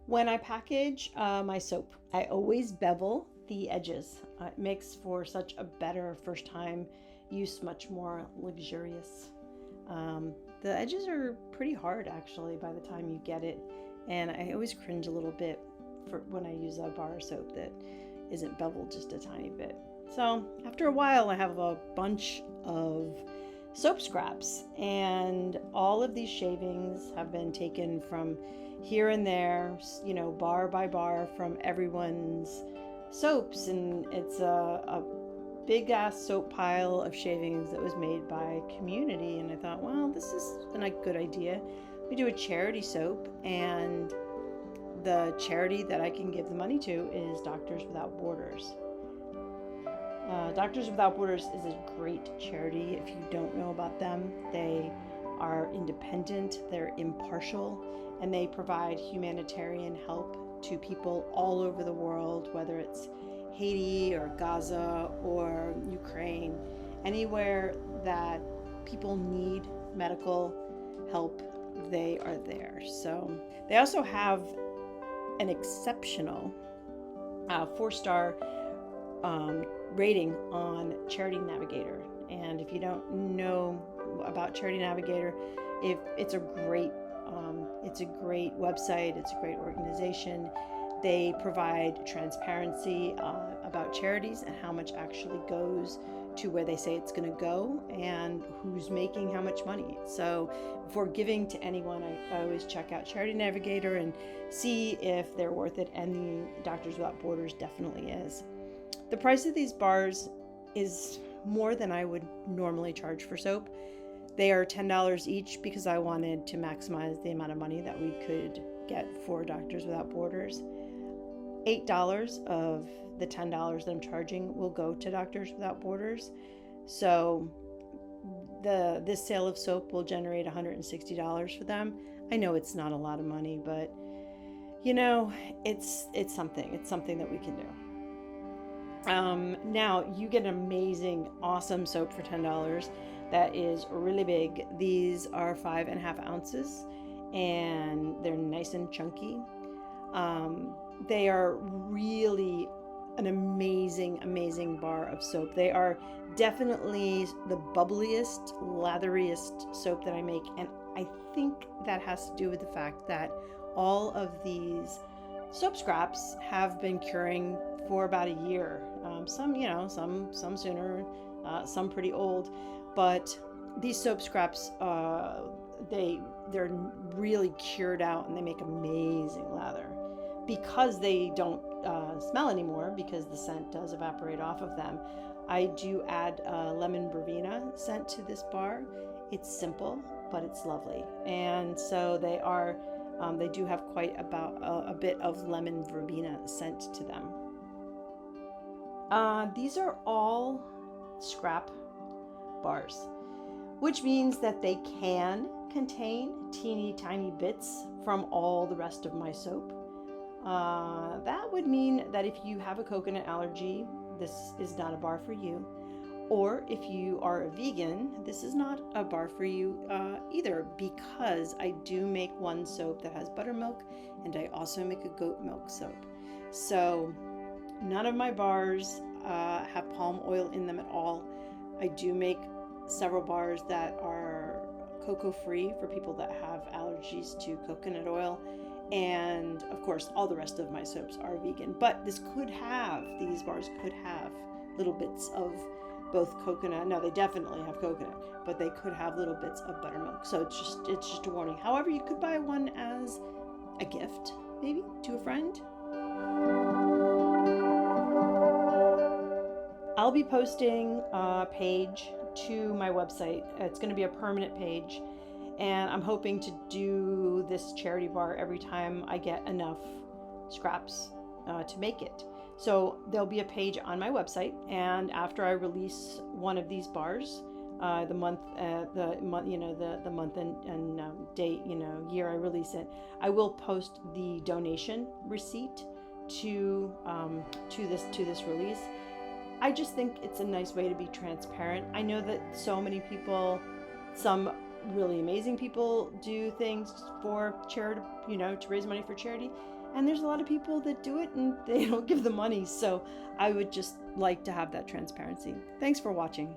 When I package my soap, I always bevel the edges. It makes for such a better first time use, much more luxurious. The edges are pretty hard actually by the time you get it, and I always cringe a little bit for when I use a bar soap that isn't beveled just a tiny bit. So after a while, I have a bunch of soap scraps, and all of these shavings have been taken from here and there, bar by bar from everyone's soaps, and it's a big ass soap pile of shavings that was made by community. And I thought, well, this is a good idea. We do a charity soap, and the charity that I can give the money to is Doctors Without Borders. Doctors Without Borders is a great charity. If you don't know about them, they are independent, they're impartial, and they provide humanitarian help to people all over the world, whether it's Haiti or Gaza or Ukraine, anywhere that people need medical help, they are there. So they also have an exceptional 4-star rating on Charity Navigator. And if you don't know about Charity Navigator, it's a great website. It's a great organization. They provide transparency about charities and how much actually goes to where they say it's going to go and who's making how much money. So before giving to anyone, I always check out Charity Navigator and see if they're worth it, and the Doctors Without Borders definitely is. The price of these bars is more than I would normally charge for soap. They are $10 each because I wanted to maximize the amount of money that we could get for Doctors Without Borders. $8 of the $10 that I'm charging will go to Doctors Without Borders. So this sale of soap will generate $160 for them. I know it's not a lot of money, but it's something. It's something that we can do. Now you get an amazing, awesome soap for $10 that is really big. These are 5.5 ounces, and they're nice and chunky. They are really an amazing bar of soap. They are definitely the bubbliest, latheriest soap that I make, and I think that has to do with the fact that all of these soap scraps have been curing for about a year. Some sooner, some pretty old, but these soap scraps, they're really cured out, and they make amazing lather because they don't smell anymore, because the scent does evaporate off of them. I do add lemon verbena scent to this bar. It's simple, but it's lovely, and so they do have quite a bit of lemon verbena scent to them. These are all scrap bars, which means that they can contain teeny tiny bits from all the rest of my soap. That would mean that if you have a coconut allergy, this is not a bar for you. Or if you are a vegan, this is not a bar for you either, because I do make one soap that has buttermilk, and I also make a goat milk soap. So none of my bars have palm oil in them at all. I do make several bars that are cocoa free for people that have allergies to coconut oil. And of course, all the rest of my soaps are vegan, but these bars could have little bits of both coconut. No, they definitely have coconut, but they could have little bits of buttermilk. So it's just a warning. However, you could buy one as a gift, maybe to a friend. I'll be posting a page to my website. It's going to be a permanent page, and I'm hoping to do this charity bar every time I get enough scraps to make it. So there'll be a page on my website, and after I release one of these bars, the month and date, year I release it, I will post the donation receipt to this release. I just think it's a nice way to be transparent. I know that so many people, some really amazing people, do things for charity, to raise money for charity. And there's a lot of people that do it and they don't give the money. So I would just like to have that transparency. Thanks for watching.